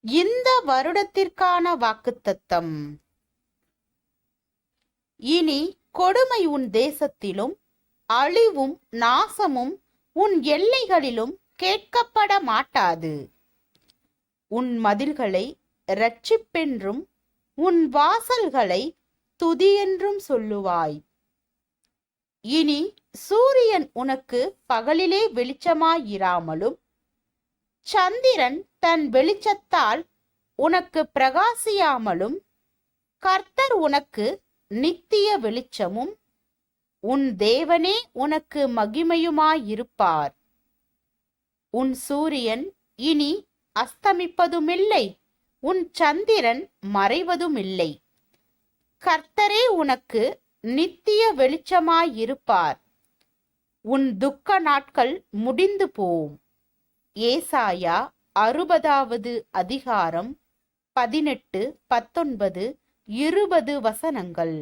இந்த வருடத்திற்கான வாக்குத்தத்தம். இனி கொடுமை உன் தேசத்திலும் அழிவும் நாசமும் உன் எல்லைகளிலும் கேட்கப்பட மாட்டாது. உன் மதில்களை இரட்சிப்பென்றும் உன் வாசல்களை துதியென்றும் சொல்லுவாய். இனி சூரியன் உனக்கு பகலிலே வெளிச்சமாயிராமலும் சந்திரன் தன் வெளிச்சத்தால் உனக்கு பிரகாசியாமலும் கர்த்தர் உனக்கு நித்திய வெளிச்சமும் உன் தேவனே உனக்கு மகிமையுமாயிருப்பார். உன் சூரியன் இனி அஸ்தமிப்பதுமில்லை, உன் சந்திரன் மறைவதுமில்லை. கர்த்தரே உனக்கு நித்திய வெளிச்சமாயிருப்பார். உன் துக்க நாட்கள் முடிந்து போம். ஏசாயா 60வது அதிகாரம் 18, 19, 20 வசனங்கள்.